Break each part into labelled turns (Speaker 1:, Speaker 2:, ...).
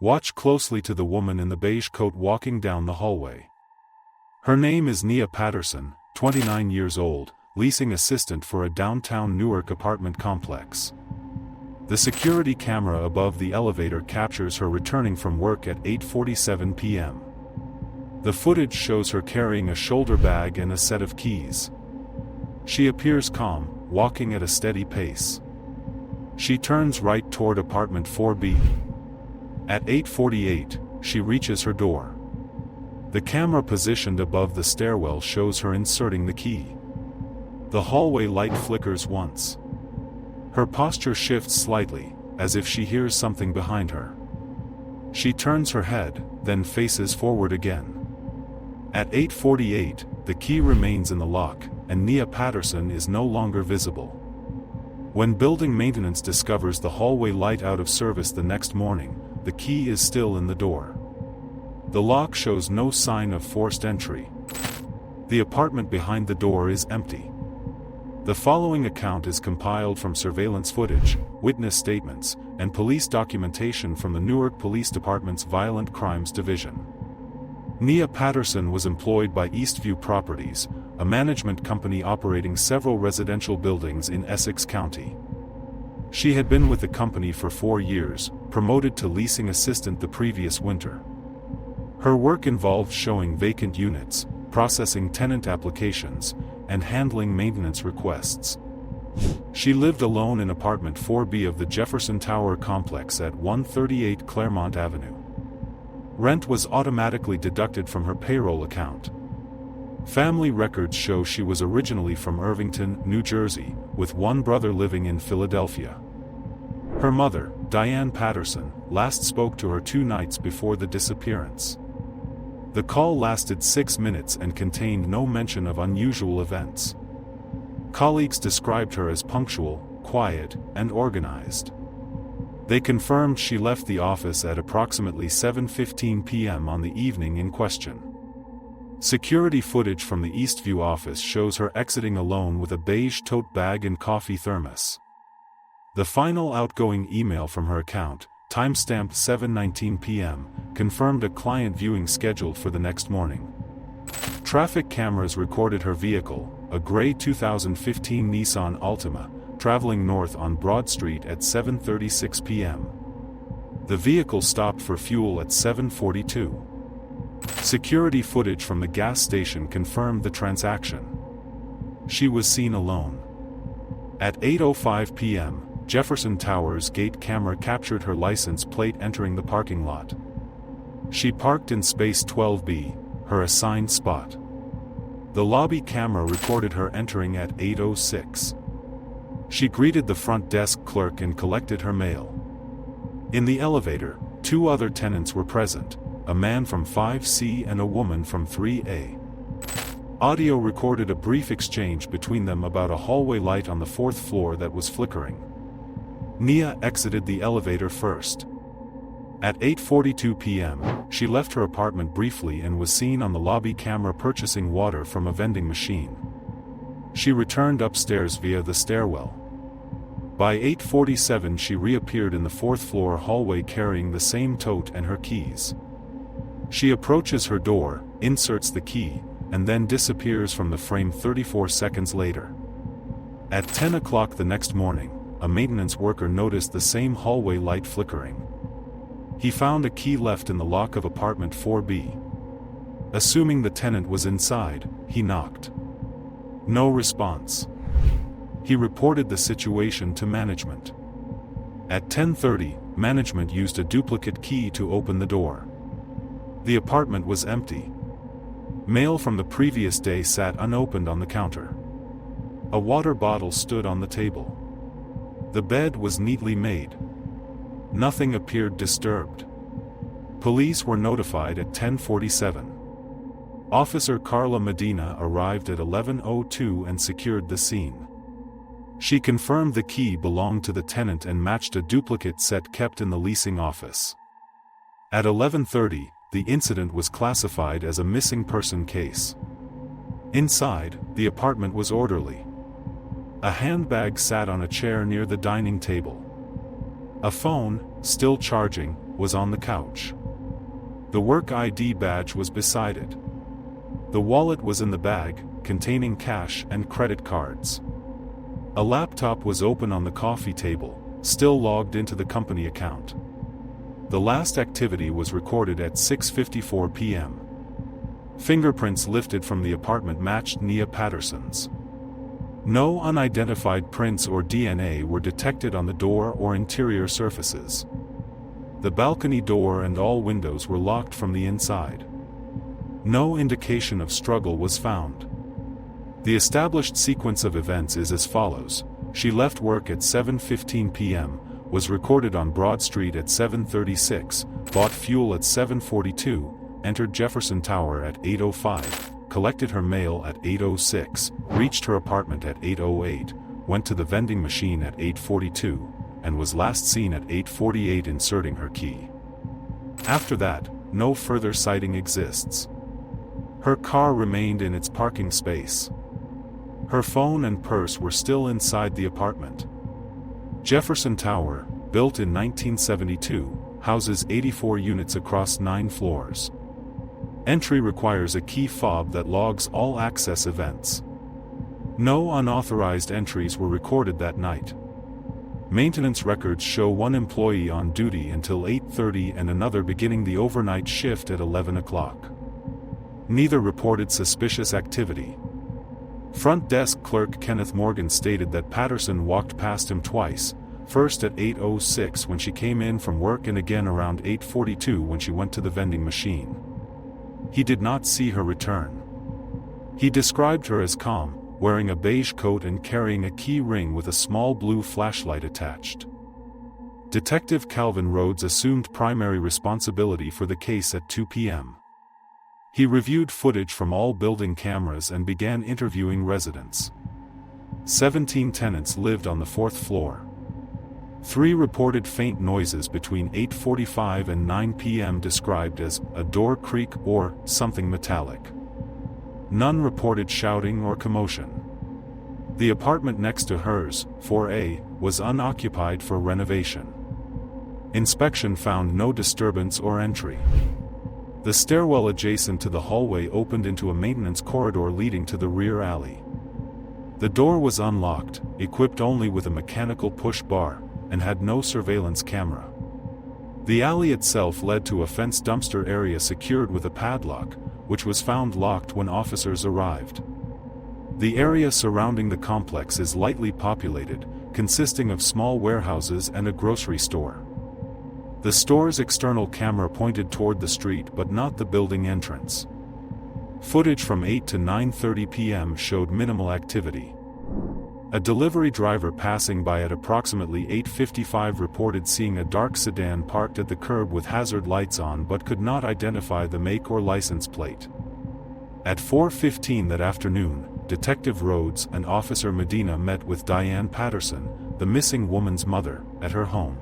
Speaker 1: Watch closely to the woman in the beige coat walking down the hallway. Her name is Nia Patterson, 29 years old, leasing assistant for a downtown Newark apartment complex. The security camera above the elevator captures her returning from work at 8:47 p.m. The footage shows her carrying a shoulder bag and a set of keys. She appears calm, walking at a steady pace. She turns right toward apartment 4B. At 8:48, she reaches her door. The camera positioned above the stairwell shows her inserting the key. The hallway light flickers once. Her posture shifts slightly, as if she hears something behind her. She turns her head, then faces forward again. At 8:48, the key remains in the lock, and Nia Patterson is no longer visible. When building maintenance discovers the hallway light out of service the next morning, the key is still in the door. The lock shows no sign of forced entry. The apartment behind the door is empty. The following account is compiled from surveillance footage, witness statements, and police documentation from the Newark Police Department's Violent Crimes Division. Nia Patterson was employed by Eastview Properties, a management company operating several residential buildings in Essex County. She had been with the company for 4 years, promoted to leasing assistant the previous winter. Her work involved showing vacant units, processing tenant applications, and handling maintenance requests. She lived alone in apartment 4B of the Jefferson Tower complex at 138 Claremont Avenue. Rent was automatically deducted from her payroll account. Family records show she was originally from Irvington, New Jersey, with one brother living in Philadelphia. Her mother, Diane Patterson, last spoke to her 2 nights before the disappearance. The call lasted 6 minutes and contained no mention of unusual events. Colleagues described her as punctual, quiet, and organized. They confirmed she left the office at approximately 7:15 p.m. on the evening in question. Security footage from the Eastview office shows her exiting alone with a beige tote bag and coffee thermos. The final outgoing email from her account, timestamped 7:19 p.m., confirmed a client viewing scheduled for the next morning. Traffic cameras recorded her vehicle, a gray 2015 Nissan Altima, traveling north on Broad Street at 7:36 p.m. The vehicle stopped for fuel at 7:42. Security footage from the gas station confirmed the transaction. She was seen alone. At 8:05 p.m., Jefferson Tower's gate camera captured her license plate entering the parking lot. She parked in space 12B, her assigned spot. The lobby camera recorded her entering at 8:06. She greeted the front desk clerk and collected her mail. In the elevator, 2 other tenants were present, a man from 5C and a woman from 3A. Audio recorded a brief exchange between them about a hallway light on the 4th floor that was flickering. Nia exited the elevator first. At 8:42 p.m., she left her apartment briefly and was seen on the lobby camera purchasing water from a vending machine. She returned upstairs via the stairwell. By 8:47 she reappeared in the 4th floor hallway carrying the same tote and her keys. She approaches her door, inserts the key, and then disappears from the frame 34 seconds later. At 10 o'clock the next morning, a maintenance worker noticed the same hallway light flickering. He found a key left in the lock of apartment 4B. Assuming the tenant was inside, he knocked. No response. He reported the situation to management. At 10:30, management used a duplicate key to open the door. The apartment was empty. Mail from the previous day sat unopened on the counter. A water bottle stood on the table. The bed was neatly made. Nothing appeared disturbed. Police were notified at 10:47. Officer Carla Medina arrived at 11:02 and secured the scene. She confirmed the key belonged to the tenant and matched a duplicate set kept in the leasing office. At 11:30, the incident was classified as a missing person case. Inside, the apartment was orderly. A handbag sat on a chair near the dining table. A phone, still charging, was on the couch. The work ID badge was beside it. The wallet was in the bag, containing cash and credit cards. A laptop was open on the coffee table, still logged into the company account. The last activity was recorded at 6:54 p.m. Fingerprints lifted from the apartment matched Nia Patterson's. No unidentified prints or DNA were detected on the door or interior surfaces. The balcony door and all windows were locked from the inside. No indication of struggle was found. The established sequence of events is as follows. She left work at 7:15 p.m., was recorded on Broad Street at 7:36, bought fuel at 7:42, entered Jefferson Tower at 8:05, collected her mail at 8:06, reached her apartment at 8:08, went to the vending machine at 8:42, and was last seen at 8:48 inserting her key. After that, no further sighting exists. Her car remained in its parking space. Her phone and purse were still inside the apartment. Jefferson Tower, built in 1972, houses 84 units across 9 floors. Entry requires a key fob that logs all access events. No unauthorized entries were recorded that night. Maintenance records show one employee on duty until 8:30 and another beginning the overnight shift at 11 o'clock. Neither reported suspicious activity. Front desk clerk Kenneth Morgan stated that Patterson walked past him twice, first at 8:06 when she came in from work and again around 8:42 when she went to the vending machine. He did not see her return. He described her as calm, wearing a beige coat and carrying a key ring with a small blue flashlight attached. Detective Calvin Rhodes assumed primary responsibility for the case at 2 p.m. He reviewed footage from all building cameras and began interviewing residents. 17 tenants lived on the 4th floor. 3 reported faint noises between 8:45 and 9 p.m. described as a door creak or something metallic. None reported shouting or commotion. The apartment next to hers, 4A, was unoccupied for renovation. Inspection found no disturbance or entry. The stairwell adjacent to the hallway opened into a maintenance corridor leading to the rear alley. The door was unlocked, equipped only with a mechanical push bar, and had no surveillance camera. The alley itself led to a fenced dumpster area secured with a padlock, which was found locked when officers arrived. The area surrounding the complex is lightly populated, consisting of small warehouses and a grocery store. The store's external camera pointed toward the street but not the building entrance. Footage from 8 to 9:30 p.m. showed minimal activity. A delivery driver passing by at approximately 8:55 reported seeing a dark sedan parked at the curb with hazard lights on but could not identify the make or license plate. At 4:15 that afternoon, Detective Rhodes and Officer Medina met with Diane Patterson, the missing woman's mother, at her home.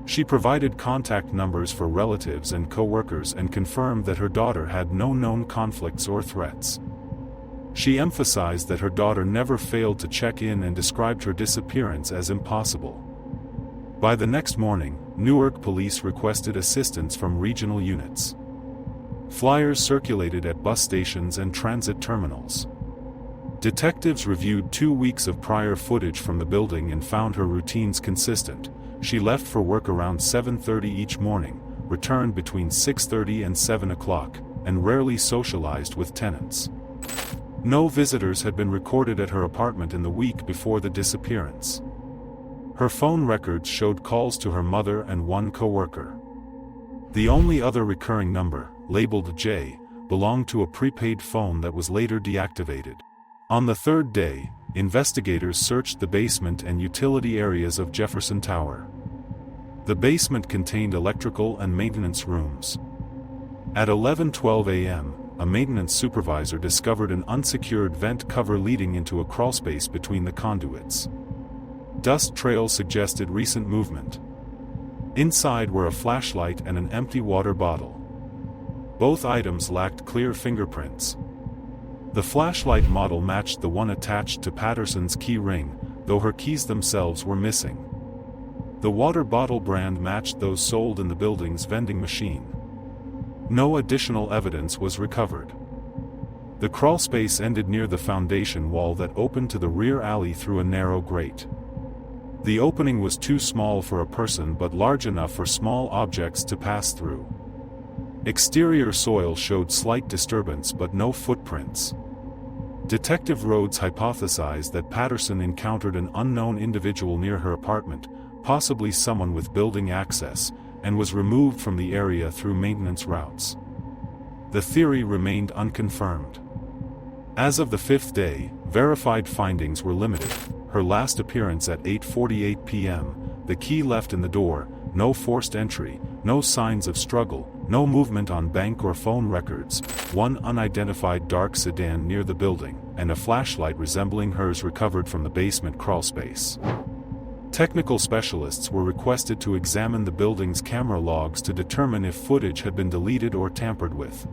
Speaker 1: She provided contact numbers for relatives and co-workers and confirmed that her daughter had no known conflicts or threats. She emphasized that her daughter never failed to check in and described her disappearance as impossible. By the next morning, Newark police requested assistance from regional units. Flyers circulated at bus stations and transit terminals. Detectives reviewed 2 weeks of prior footage from the building and found her routines consistent. She left for work around 7:30 each morning, returned between 6:30 and 7 o'clock, and rarely socialized with tenants. No visitors had been recorded at her apartment in the week before the disappearance. Her phone records showed calls to her mother and one coworker. The only other recurring number, labeled J, belonged to a prepaid phone that was later deactivated. On the 3rd day, investigators searched the basement and utility areas of Jefferson Tower. The basement contained electrical and maintenance rooms. At 11:12 a.m., a maintenance supervisor discovered an unsecured vent cover leading into a crawlspace between the conduits. Dust trails suggested recent movement. Inside were a flashlight and an empty water bottle. Both items lacked clear fingerprints. The flashlight model matched the one attached to Patterson's key ring, though her keys themselves were missing. The water bottle brand matched those sold in the building's vending machine. No additional evidence was recovered. The crawlspace ended near the foundation wall that opened to the rear alley through a narrow grate. The opening was too small for a person but large enough for small objects to pass through. Exterior soil showed slight disturbance but no footprints. Detective Rhodes hypothesized that Patterson encountered an unknown individual near her apartment, possibly someone with building access, and was removed from the area through maintenance routes. The theory remained unconfirmed. As of the fifth day, verified findings were limited: her last appearance at 8:48 p.m., the key left in the door, no forced entry, no signs of struggle, no movement on bank or phone records, one unidentified dark sedan near the building, and a flashlight resembling hers recovered from the basement crawlspace. Technical specialists were requested to examine the building's camera logs to determine if footage had been deleted or tampered with.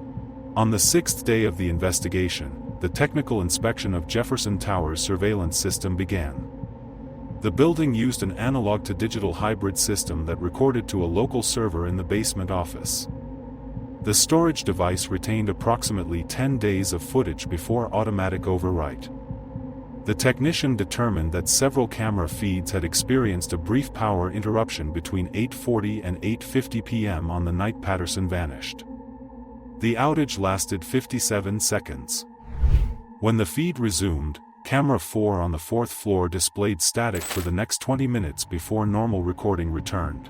Speaker 1: On the sixth day of the investigation, the technical inspection of Jefferson Tower's surveillance system began. The building used an analog-to-digital hybrid system that recorded to a local server in the basement office. The storage device retained approximately 10 days of footage before automatic overwrite. The technician determined that several camera feeds had experienced a brief power interruption between 8:40 and 8:50 p.m. on the night Patterson vanished. The outage lasted 57 seconds. When the feed resumed, camera 4 on the fourth floor displayed static for the next 20 minutes before normal recording returned.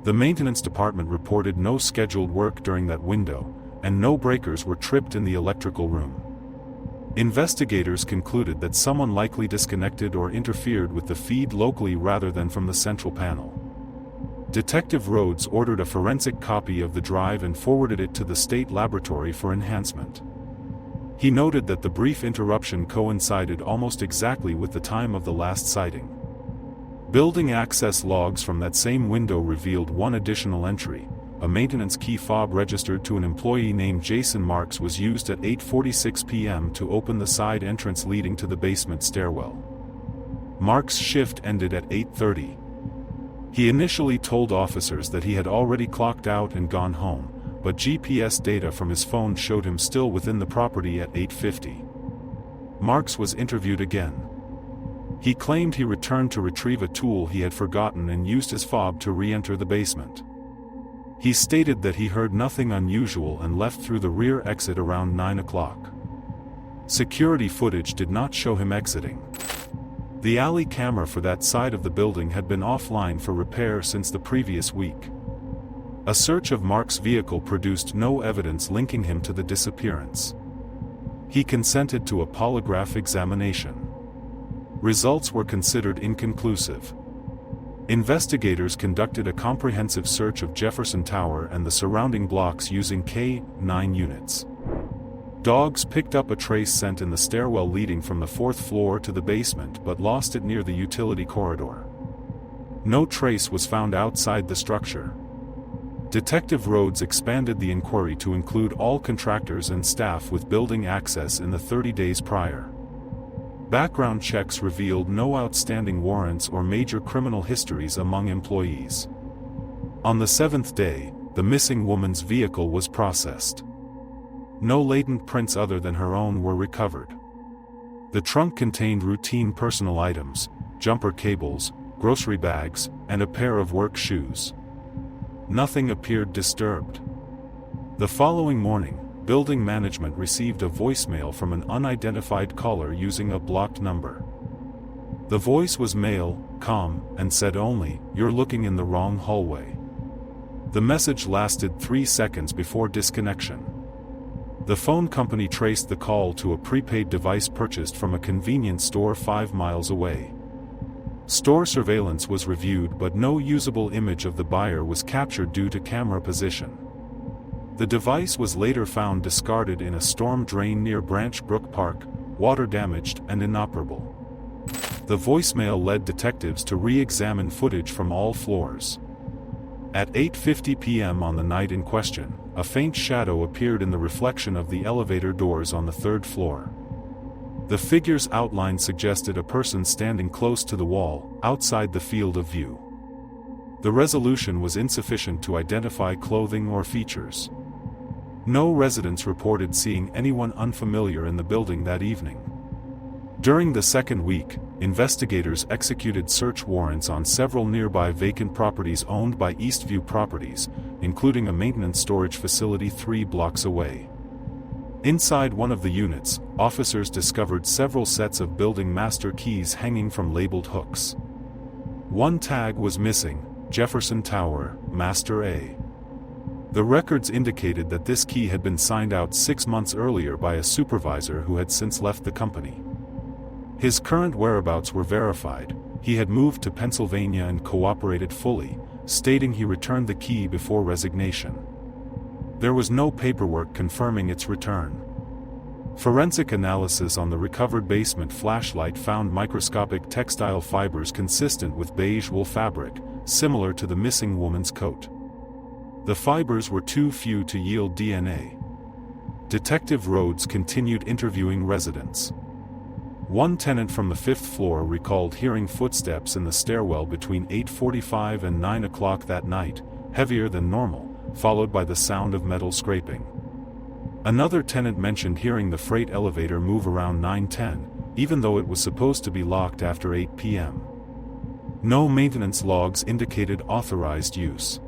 Speaker 1: The maintenance department reported no scheduled work during that window, and no breakers were tripped in the electrical room. Investigators concluded that someone likely disconnected or interfered with the feed locally rather than from the central panel. Detective Rhodes ordered a forensic copy of the drive and forwarded it to the state laboratory for enhancement. He noted that the brief interruption coincided almost exactly with the time of the last sighting. Building access logs from that same window revealed one additional entry: a maintenance key fob registered to an employee named Jason Marks was used at 8:46 p.m. to open the side entrance leading to the basement stairwell. Marks' shift ended at 8:30. He initially told officers that he had already clocked out and gone home, but GPS data from his phone showed him still within the property at 8:50. Marks was interviewed again. He claimed he returned to retrieve a tool he had forgotten and used his fob to re-enter the basement. He stated that he heard nothing unusual and left through the rear exit around 9 o'clock. Security footage did not show him exiting. The alley camera for that side of the building had been offline for repair since the previous week. A search of Mark's vehicle produced no evidence linking him to the disappearance. He consented to a polygraph examination. Results were considered inconclusive. Investigators conducted a comprehensive search of Jefferson Tower and the surrounding blocks using K-9 units. Dogs picked up a trace scent in the stairwell leading from the fourth floor to the basement but lost it near the utility corridor. No trace was found outside the structure. Detective Rhodes expanded the inquiry to include all contractors and staff with building access in the 30 days prior. Background checks revealed no outstanding warrants or major criminal histories among employees. On the seventh day, the missing woman's vehicle was processed. No latent prints other than her own were recovered. The trunk contained routine personal items, jumper cables, grocery bags, and a pair of work shoes. Nothing appeared disturbed. The following morning, building management received a voicemail from an unidentified caller using a blocked number. The voice was male, calm, and said only, "You're looking in the wrong hallway." The message lasted 3 seconds before disconnection. The phone company traced the call to a prepaid device purchased from a convenience store 5 miles away. Store surveillance was reviewed but no usable image of the buyer was captured due to camera position. The device was later found discarded in a storm drain near Branch Brook Park, water damaged and inoperable. The voicemail led detectives to re-examine footage from all floors. At 8:50 p.m. on the night in question, a faint shadow appeared in the reflection of the elevator doors on the third floor. The figure's outline suggested a person standing close to the wall, outside the field of view. The resolution was insufficient to identify clothing or features. No residents reported seeing anyone unfamiliar in the building that evening. During the second week, investigators executed search warrants on several nearby vacant properties owned by Eastview Properties, including a maintenance storage facility 3 blocks away. Inside one of the units, officers discovered several sets of building master keys hanging from labeled hooks. One tag was missing: Jefferson Tower, Master A. The records indicated that this key had been signed out 6 months earlier by a supervisor who had since left the company. His current whereabouts were verified. He had moved to Pennsylvania and cooperated fully, stating he returned the key before resignation. There was no paperwork confirming its return. Forensic analysis on the recovered basement flashlight found microscopic textile fibers consistent with beige wool fabric, similar to the missing woman's coat. The fibers were too few to yield DNA. Detective Rhodes continued interviewing residents. One tenant from the 5th floor recalled hearing footsteps in the stairwell between 8:45 and 9 o'clock that night, heavier than normal, followed by the sound of metal scraping. Another tenant mentioned hearing the freight elevator move around 9:10, even though it was supposed to be locked after 8 p.m. No maintenance logs indicated authorized use.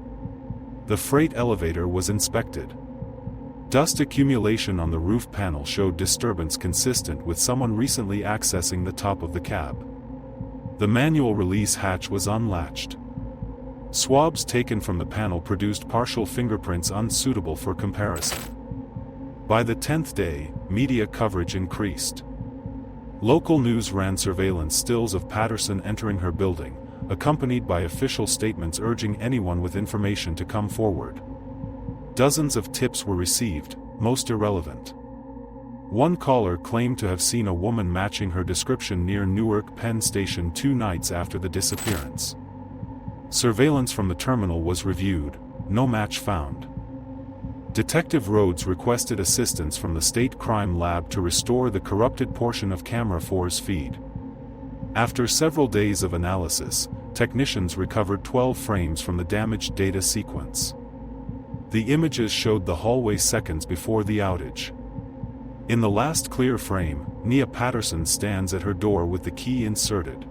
Speaker 1: The freight elevator was inspected. Dust accumulation on the roof panel showed disturbance consistent with someone recently accessing the top of the cab. The manual release hatch was unlatched. Swabs taken from the panel produced partial fingerprints unsuitable for comparison. By the 10th day, media coverage increased. Local news ran surveillance stills of Patterson entering her building, accompanied by official statements urging anyone with information to come forward. Dozens of tips were received, most irrelevant. One caller claimed to have seen a woman matching her description near Newark Penn Station 2 nights after the disappearance. Surveillance from the terminal was reviewed, no match found. Detective Rhodes requested assistance from the State Crime Lab to restore the corrupted portion of Camera 4's feed. After several days of analysis, technicians recovered 12 frames from the damaged data sequence. The images showed the hallway seconds before the outage. In the last clear frame, Nia Patterson stands at her door with the key inserted.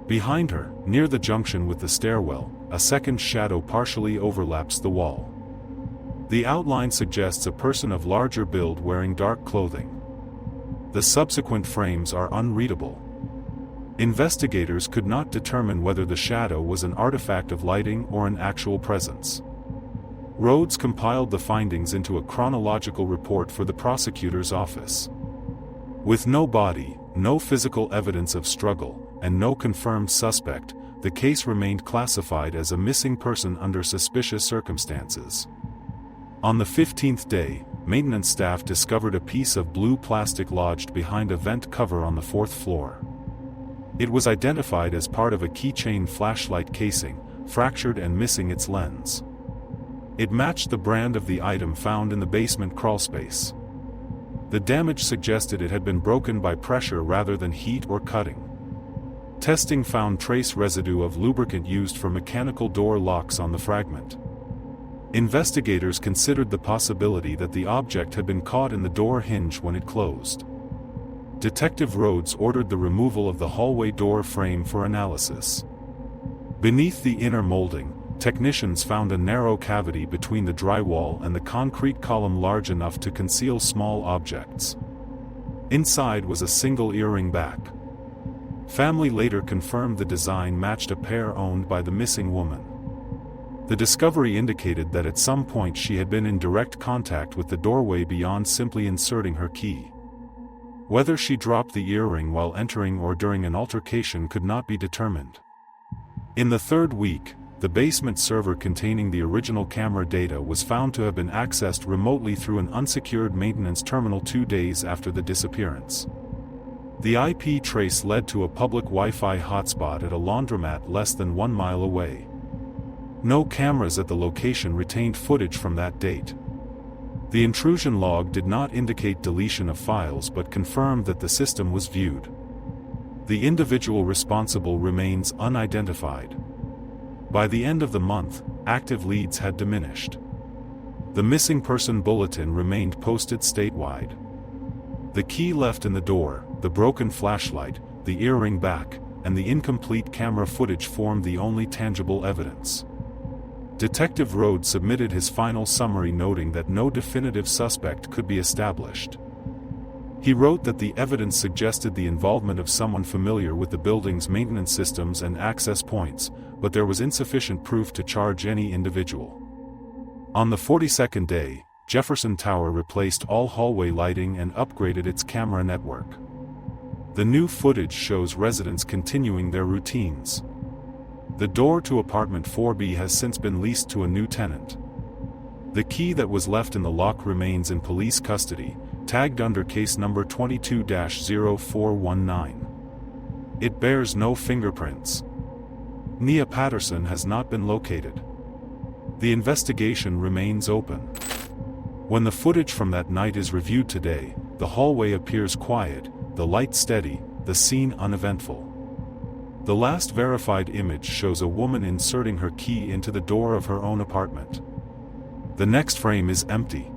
Speaker 1: Behind her, near the junction with the stairwell, a second shadow partially overlaps the wall. The outline suggests a person of larger build wearing dark clothing. The subsequent frames are unreadable. Investigators could not determine whether the shadow was an artifact of lighting or an actual presence. Rhodes compiled the findings into a chronological report for the prosecutor's office. With no body, no physical evidence of struggle, and no confirmed suspect, the case remained classified as a missing person under suspicious circumstances. On the 15th day, maintenance staff discovered a piece of blue plastic lodged behind a vent cover on the 4th floor. It was identified as part of a keychain flashlight casing, fractured and missing its lens. It matched the brand of the item found in the basement crawlspace. The damage suggested it had been broken by pressure rather than heat or cutting. Testing found trace residue of lubricant used for mechanical door locks on the fragment. Investigators considered the possibility that the object had been caught in the door hinge when it closed. Detective Rhodes ordered the removal of the hallway door frame for analysis. Beneath the inner molding, technicians found a narrow cavity between the drywall and the concrete column large enough to conceal small objects. Inside was a single earring back. Family later confirmed the design matched a pair owned by the missing woman. The discovery indicated that at some point she had been in direct contact with the doorway beyond simply inserting her key. Whether she dropped the earring while entering or during an altercation could not be determined. In the 3rd week, the basement server containing the original camera data was found to have been accessed remotely through an unsecured maintenance terminal 2 days after the disappearance. The IP trace led to a public Wi-Fi hotspot at a laundromat less than 1 mile away. No cameras at the location retained footage from that date. The intrusion log did not indicate deletion of files but confirmed that the system was viewed. The individual responsible remains unidentified. By the end of the month, active leads had diminished. The missing person bulletin remained posted statewide. The key left in the door, the broken flashlight, the earring back, and the incomplete camera footage formed the only tangible evidence. Detective Rhodes submitted his final summary noting that no definitive suspect could be established. He wrote that the evidence suggested the involvement of someone familiar with the building's maintenance systems and access points, but there was insufficient proof to charge any individual. On the 42nd day, Jefferson Tower replaced all hallway lighting and upgraded its camera network. The new footage shows residents continuing their routines. The door to apartment 4B has since been leased to a new tenant. The key that was left in the lock remains in police custody, tagged under case number 22-0419. It bears no fingerprints. Nia Patterson has not been located. The investigation remains open. When the footage from that night is reviewed today, the hallway appears quiet, the light steady, the scene uneventful. The last verified image shows a woman inserting her key into the door of her own apartment. The next frame is empty.